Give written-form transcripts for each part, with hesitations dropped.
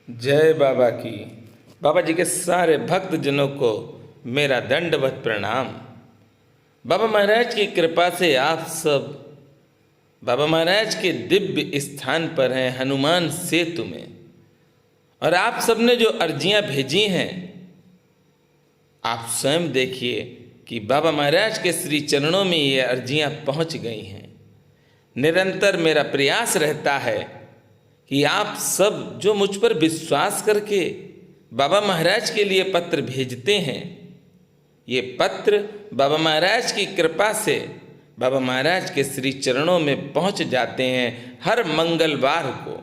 जय बाबा की। बाबा जी के सारे भक्त जनों को मेरा दंडवत प्रणाम। बाबा महाराज की कृपा से आप सब बाबा महाराज के दिव्य स्थान पर हैं, हनुमान सेतु में। और आप सबने जो अर्जियां भेजी हैं, आप स्वयं देखिए कि बाबा महाराज के श्री चरणों में ये अर्जियां पहुंच गई हैं। निरंतर मेरा प्रयास रहता है कि आप सब जो मुझ पर विश्वास करके बाबा महाराज के लिए पत्र भेजते हैं, ये पत्र बाबा महाराज की कृपा से बाबा महाराज के श्री चरणों में पहुंच जाते हैं हर मंगलवार को।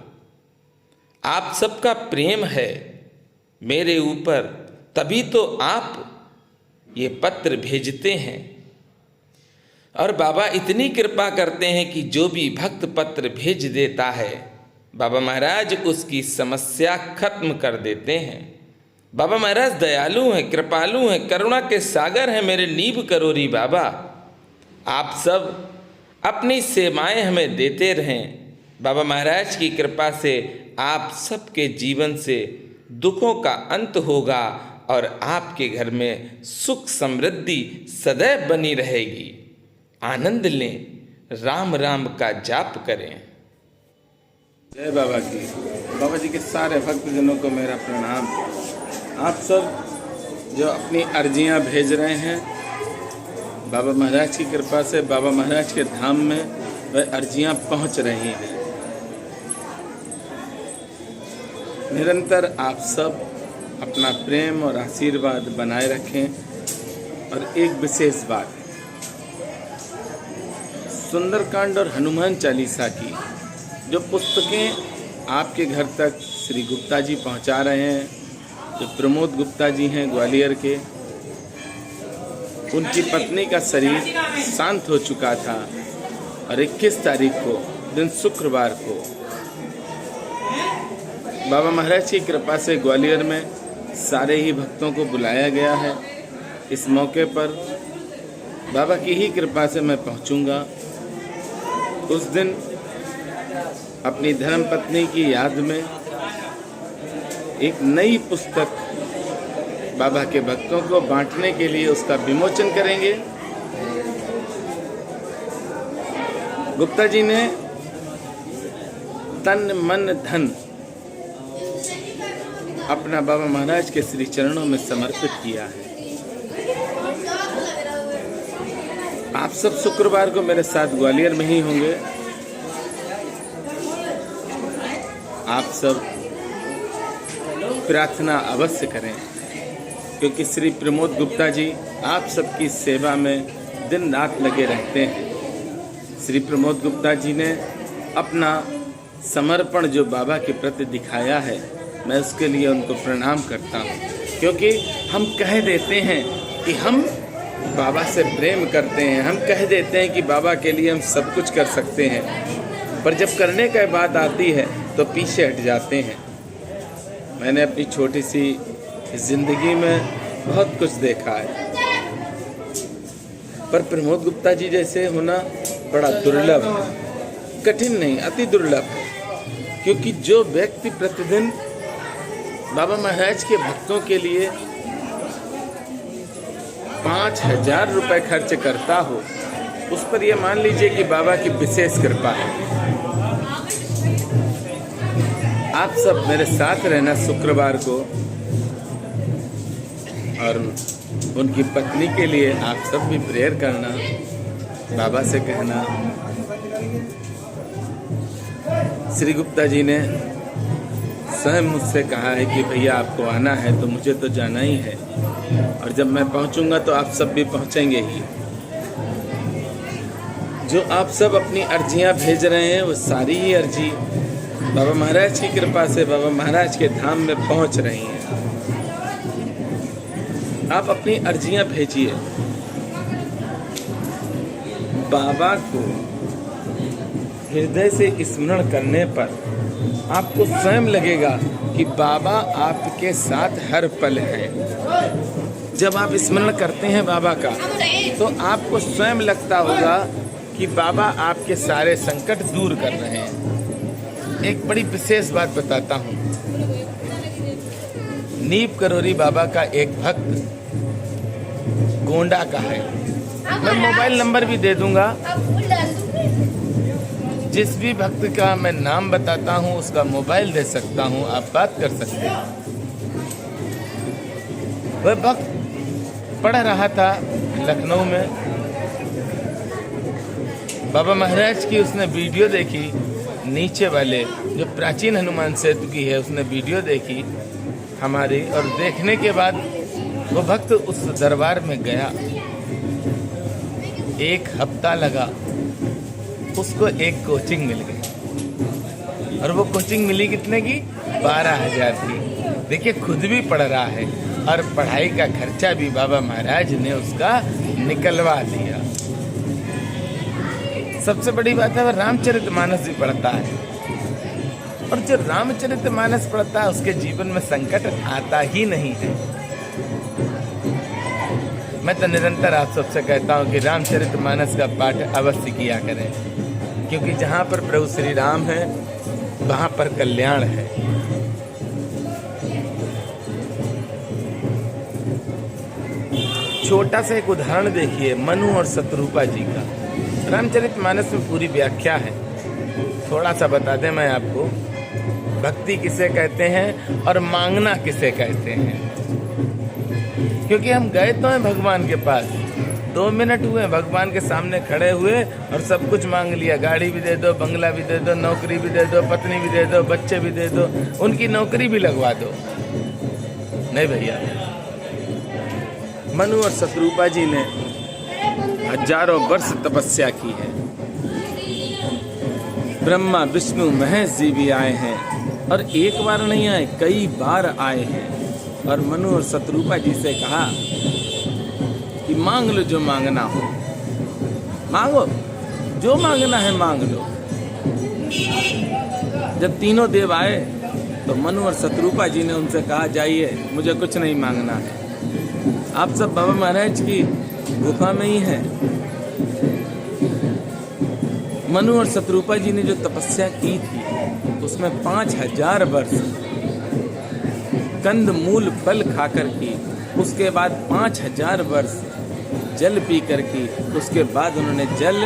आप सबका प्रेम है मेरे ऊपर, तभी तो आप ये पत्र भेजते हैं। और बाबा इतनी कृपा करते हैं कि जो भी भक्त पत्र भेज देता है, बाबा महाराज उसकी समस्या खत्म कर देते हैं। बाबा महाराज दयालु हैं, कृपालु हैं, करुणा के सागर हैं मेरे नीब करोरी बाबा। आप सब अपनी सेवाएं हमें देते रहें। बाबा महाराज की कृपा से आप सबके जीवन से दुखों का अंत होगा और आपके घर में सुख समृद्धि सदैव बनी रहेगी। आनंद लें, राम राम का जाप करें। जय बाबा की। बाबा जी के सारे भक्तजनों को मेरा प्रणाम। आप सब जो अपनी अर्जियां भेज रहे हैं, बाबा महाराज की कृपा से बाबा महाराज के धाम में वह अर्जियां पहुंच रही हैं। निरंतर आप सब अपना प्रेम और आशीर्वाद बनाए रखें। और एक विशेष बात, सुंदरकांड और हनुमान चालीसा की जो पुस्तकें आपके घर तक श्री गुप्ता जी पहुंचा रहे हैं, जो प्रमोद गुप्ता जी हैं ग्वालियर के, उनकी पत्नी का शरीर शांत हो चुका था और 21 तारीख को दिन शुक्रवार को बाबा महाराज की कृपा से ग्वालियर में सारे ही भक्तों को बुलाया गया है। इस मौके पर बाबा की ही कृपा से मैं पहुंचूंगा। उस दिन अपनी धर्मपत्नी की याद में एक नई पुस्तक बाबा के भक्तों को बांटने के लिए उसका विमोचन करेंगे। गुप्ता जी ने तन मन धन अपना बाबा महाराज के श्री चरणों में समर्पित किया है। आप सब शुक्रवार को मेरे साथ ग्वालियर में ही होंगे। आप सब प्रार्थना अवश्य करें, क्योंकि श्री प्रमोद गुप्ता जी आप सबकी सेवा में दिन रात लगे रहते हैं। श्री प्रमोद गुप्ता जी ने अपना समर्पण जो बाबा के प्रति दिखाया है, मैं उसके लिए उनको प्रणाम करता हूँ। क्योंकि हम कह देते हैं कि हम बाबा से प्रेम करते हैं, हम कह देते हैं कि बाबा के लिए हम सब कुछ कर सकते हैं, पर जब करने की बात आती है तो पीछे हट जाते हैं। मैंने अपनी छोटी सी जिंदगी में बहुत कुछ देखा है, पर प्रमोद गुप्ता जी जैसे होना बड़ा दुर्लभ है। कठिन नहीं, अति दुर्लभ है। क्योंकि जो व्यक्ति प्रतिदिन बाबा महाराज के भक्तों के लिए 5,000 रुपये खर्च करता हो, उस पर यह मान लीजिए कि बाबा की विशेष कृपा है। आप सब मेरे साथ रहना शुक्रवार को, और उनकी पत्नी के लिए आप सब भी प्रेयर करना, बाबा से कहना। श्री गुप्ता जी ने स्वयं मुझसे कहा है कि भैया आपको आना है तो मुझे तो जाना ही है, और जब मैं पहुंचूंगा तो आप सब भी पहुंचेंगे ही। जो आप सब अपनी अर्जियां भेज रहे हैं, वो सारी ही अर्जी बाबा महाराज की कृपा से बाबा महाराज के धाम में पहुंच रही हैं। आप अपनी अर्जियां भेजिए। बाबा को हृदय से स्मरण करने पर आपको स्वयं लगेगा कि बाबा आपके साथ हर पल हैं। जब आप स्मरण करते हैं बाबा का, तो आपको स्वयं लगता होगा कि बाबा आपके सारे संकट दूर कर रहे हैं। एक बड़ी विशेष बात बताता हूँ। नीप करोरी बाबा का एक भक्त गोंडा का है। मैं मोबाइल नंबर भी दे दूंगा। जिस भी भक्त का मैं नाम बताता हूँ उसका मोबाइल दे सकता हूँ, आप बात कर सकते हैं। वह भक्त पढ़ रहा था लखनऊ में, बाबा महाराज की उसने वीडियो देखी, नीचे वाले जो प्राचीन हनुमान सेतु की है उसने वीडियो देखी हमारी, और देखने के बाद वो भक्त उस दरबार में गया। 1 हफ्ता लगा, उसको एक कोचिंग मिल गई, और वो कोचिंग मिली कितने की? 12,000 की। देखिए, खुद भी पढ़ रहा है और पढ़ाई का खर्चा भी बाबा महाराज ने उसका निकलवा दिया। सबसे बड़ी बात है वह रामचरितमानस भी पढ़ता है, और जो रामचरितमानस पढ़ता है उसके जीवन में संकट आता ही नहीं है। मैं तो निरंतर आप सबसे कहता हूँ कि रामचरितमानस का पाठ अवश्य किया करें, क्योंकि जहाँ पर प्रभु श्री राम है वहाँ पर कल्याण है। छोटा सा एक उदाहरण देखिए मनु और शत्रुपा जी का। रामचरितमानस में पूरी व्याख्या है, थोड़ा सा बता दें मैं आपको। भक्ति किसे कहते हैं और मांगना किसे कहते हैं, क्योंकि हम गए तो हैं भगवान के पास, 2 मिनट हुए भगवान के सामने खड़े हुए और सब कुछ मांग लिया। गाड़ी भी दे दो, बंगला भी दे दो, नौकरी भी दे दो, पत्नी भी दे दो, बच्चे भी दे दो, उनकी नौकरी भी लगवा दो। नहीं भैया, मनु और शत्रुपा जी ने हजारों वर्ष तपस्या की है। ब्रह्मा विष्णु महेश जी भी आए हैं, और एक बार नहीं आए, कई बार आए हैं। और मनु और शत्रुपा जी से कहा कि मांग लो जो मांगना हो, मांगो जो मांगना है मांग लो। जब तीनों देव आए तो मनु और शत्रुपा जी ने उनसे कहा, जाइए, मुझे कुछ नहीं मांगना है, आप सब बाबा महाराज की गुफा में ही हैं। मनु और शत्रुपा जी ने जो तपस्या की थी उसमें 5,000 वर्ष कंद मूल फल खाकर की, उसके बाद 5,000 वर्ष जल पी कर की, उसके बाद उन्होंने जल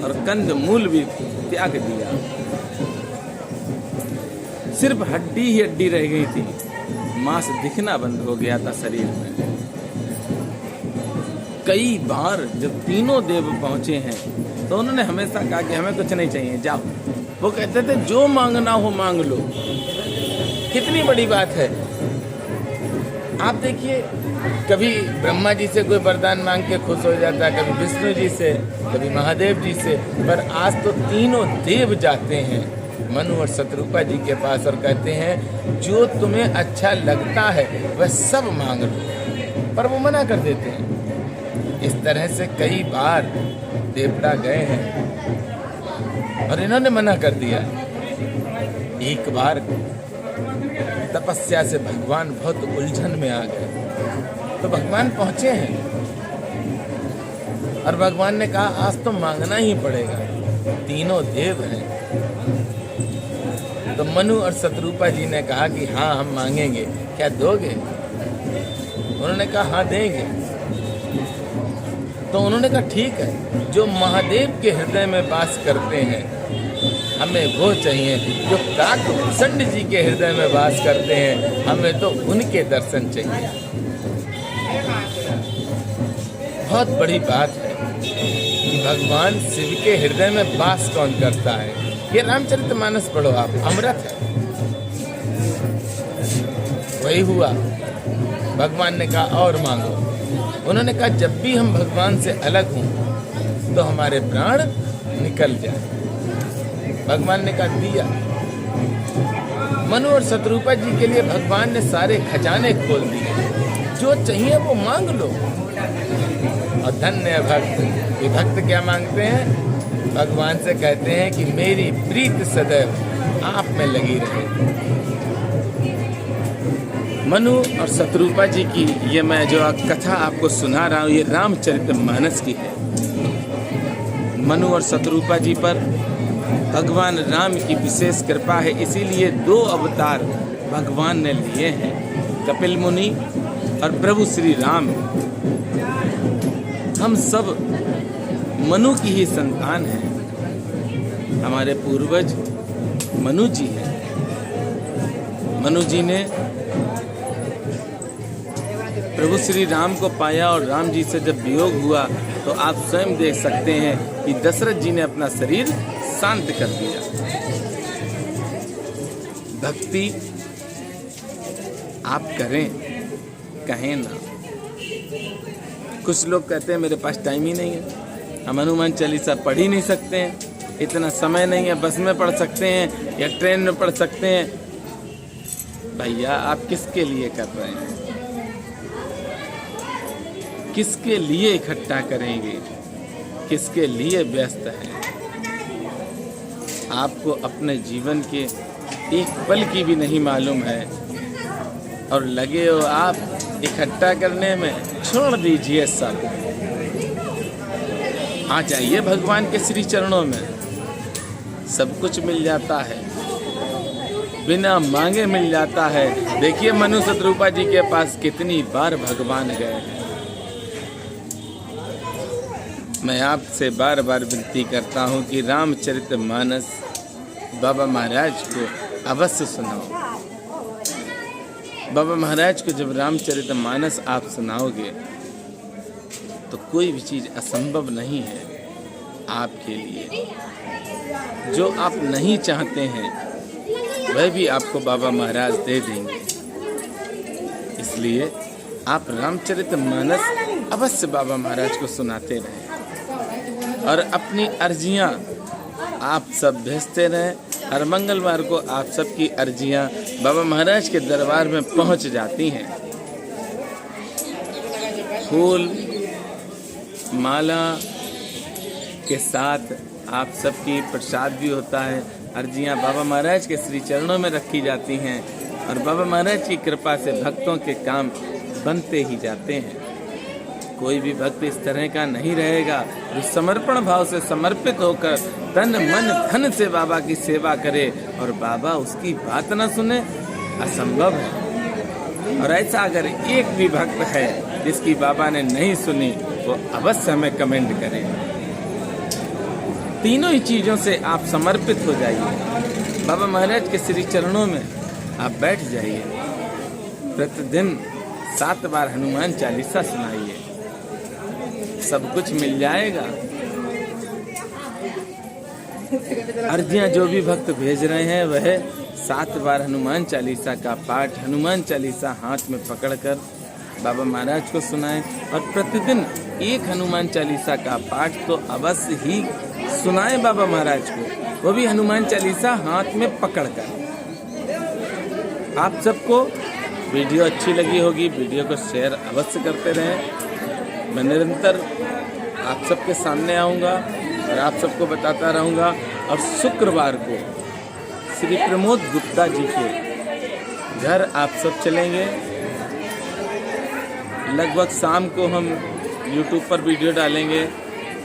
और कंद मूल भी त्याग दिया। सिर्फ हड्डी ही हड्डी रह गई थी, मांस दिखना बंद हो गया था शरीर में। कई बार जब तीनों देव पहुंचे हैं तो उन्होंने हमेशा कहा कि हमें कुछ नहीं चाहिए, जाओ। वो कहते थे जो मांगना हो मांग लो। कितनी बड़ी बात है। आप देखिए, कभी ब्रह्मा जी से कोई वरदान मांग के खुश हो जाता है, कभी विष्णु जी से, कभी महादेव जी से, पर आज तो तीनों देव जाते हैं मनु और शत्रुपा जी के पास और कहते हैं जो तुम्हें अच्छा लगता है वह सब मांग लो, पर वो मना कर देते हैं। इस तरह से कई बार देवता गए हैं और इन्होंने मना कर दिया। एक बार तपस्या से भगवान बहुत उलझन में आ गए, तो भगवान पहुंचे हैं और भगवान ने कहा आज तो मांगना ही पड़ेगा, तीनों देव हैं। तो मनु और शत्रुपा जी ने कहा कि हाँ हम मांगेंगे, क्या दोगे? उन्होंने कहा हाँ देंगे। तो उन्होंने कहा ठीक है, जो महादेव के हृदय में वास करते हैं हमें वो चाहिए, जो काकभूषण जी के हृदय में वास करते हैं हमें तो उनके दर्शन चाहिए। बहुत बड़ी बात है कि भगवान शिव के हृदय में वास कौन करता है। ये रामचरितमानस पढ़ो आप, अमृत है। वही हुआ, भगवान ने कहा और मांगो। उन्होंने कहा जब भी हम भगवान से अलग हों तो हमारे प्राण निकल जाए। भगवान ने कहा दिया। मनु और शत्रुपा जी के लिए भगवान ने सारे खजाने खोल दिए, जो चाहिए वो मांग लो। और धन्य भक्त, ये भक्त क्या मांगते हैं? भगवान से कहते हैं कि मेरी प्रीत सदैव आप में लगी रहे। मनु और शत्रुपा जी की ये मैं जो कथा आपको सुना रहा हूँ ये रामचरितमानस की है। मनु और शत्रुपा जी पर भगवान राम की विशेष कृपा है, इसीलिए 2 अवतार भगवान ने लिए हैं, कपिल मुनि और प्रभु श्री राम। हम सब मनु की ही संतान हैं। हमारे पूर्वज मनु जी हैं। मनु जी ने प्रभु श्री राम को पाया और राम जी से जब वियोग हुआ तो आप स्वयं देख सकते हैं कि दशरथ जी ने अपना शरीर शांत कर दिया। भक्ति आप करें, कहें ना। कुछ लोग कहते हैं मेरे पास टाइम ही नहीं है, हम हनुमान चालीसा पढ़ ही नहीं सकते हैं, इतना समय नहीं है, बस में पढ़ सकते हैं या ट्रेन में पढ़ सकते हैं। भैया आप किसके लिए कर रहे हैं? किसके लिए इकट्ठा करेंगे? किसके लिए व्यस्त हैं? आपको अपने जीवन के एक पल की भी नहीं मालूम है और लगे हो आप इकट्ठा करने में। छोड़ दीजिए सब, आ जाइए भगवान के श्री चरणों में, सब कुछ मिल जाता है, बिना मांगे मिल जाता है। देखिए मनु शतरूपा जी के पास कितनी बार भगवान गए हैं। मैं आपसे बार बार विनती करता हूँ कि रामचरितमानस बाबा महाराज को अवश्य सुनाओ। बाबा महाराज को जब रामचरितमानस आप सुनाओगे तो कोई भी चीज़ असंभव नहीं है आपके लिए। जो आप नहीं चाहते हैं वह भी आपको बाबा महाराज दे देंगे। इसलिए आप रामचरितमानस अवश्य बाबा महाराज को सुनाते रहें और अपनी अर्जियां आप सब भेजते रहें। हर मंगलवार को आप सबकी अर्जियां बाबा महाराज के दरबार में पहुंच जाती हैं। फूल माला के साथ आप सबकी प्रसाद भी होता है। अर्जियां बाबा महाराज के श्री चरणों में रखी जाती हैं और बाबा महाराज की कृपा से भक्तों के काम बनते ही जाते हैं। कोई भी भक्त इस तरह का नहीं रहेगा जो समर्पण भाव से समर्पित होकर तन मन धन से बाबा की सेवा करे और बाबा उसकी बात न सुने, असंभव है। और ऐसा अगर एक भी भक्त है जिसकी बाबा ने नहीं सुनी वो अवश्य हमें कमेंट करें। तीनों ही चीज़ों से आप समर्पित हो जाइए, बाबा महाराज के श्री चरणों में आप बैठ जाइए। प्रतिदिन 7 बार हनुमान चालीसा सुनाइए, सब कुछ मिल जाएगा। अर्जियां जो भी भक्त भेज रहे हैं वह 7 बार हनुमान चालीसा का पाठ, हनुमान चालीसा हाथ में पकड़कर बाबा महाराज को सुनाएं और प्रतिदिन एक हनुमान चालीसा का पाठ तो अवश्य ही सुनाएं बाबा महाराज को, वो भी हनुमान चालीसा हाथ में पकड़कर। आप सबको वीडियो अच्छी लगी होगी, वीडियो को शेयर अवश्य करते रहें। मैं निरंतर आप सबके सामने आऊँगा और आप सबको बताता रहूँगा। और शुक्रवार को श्री प्रमोद गुप्ता जी के घर आप सब चलेंगे। लगभग शाम को हम YouTube पर वीडियो डालेंगे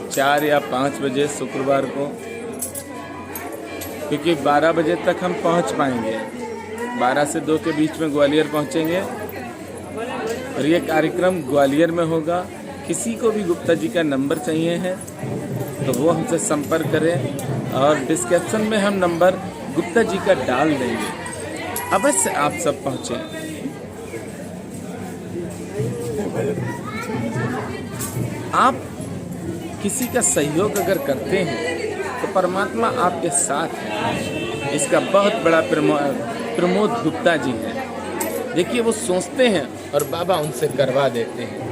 4 या 5 बजे शुक्रवार को, क्योंकि 12 बजे तक हम पहुंच पाएंगे। 12 से 2 के बीच में ग्वालियर पहुंचेंगे और ये कार्यक्रम ग्वालियर में होगा। किसी को भी गुप्ता जी का नंबर चाहिए है तो वो हमसे संपर्क करें और डिस्क्रिप्शन में हम नंबर गुप्ता जी का डाल देंगे। अवश्य आप सब पहुँचें। आप किसी का सहयोग अगर करते हैं तो परमात्मा आपके साथ है। इसका बहुत बड़ा प्रमोद गुप्ता जी है। देखिए वो सोचते हैं और बाबा उनसे करवा देते हैं।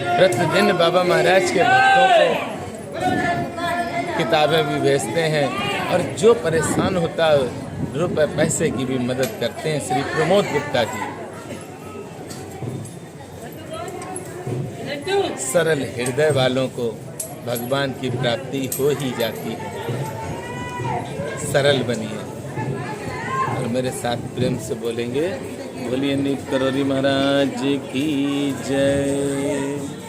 प्रतिदिन बाबा महाराज के भक्तों को किताबें भी भेजते हैं और जो परेशान होता है रुपए पैसे की भी मदद करते हैं श्री प्रमोद गुप्ता जी। सरल हृदय वालों को भगवान की प्राप्ति हो ही जाती है। सरल बनिए और मेरे साथ प्रेम से बोलेंगे, बोलिए नीत करोरी महाराज की जय।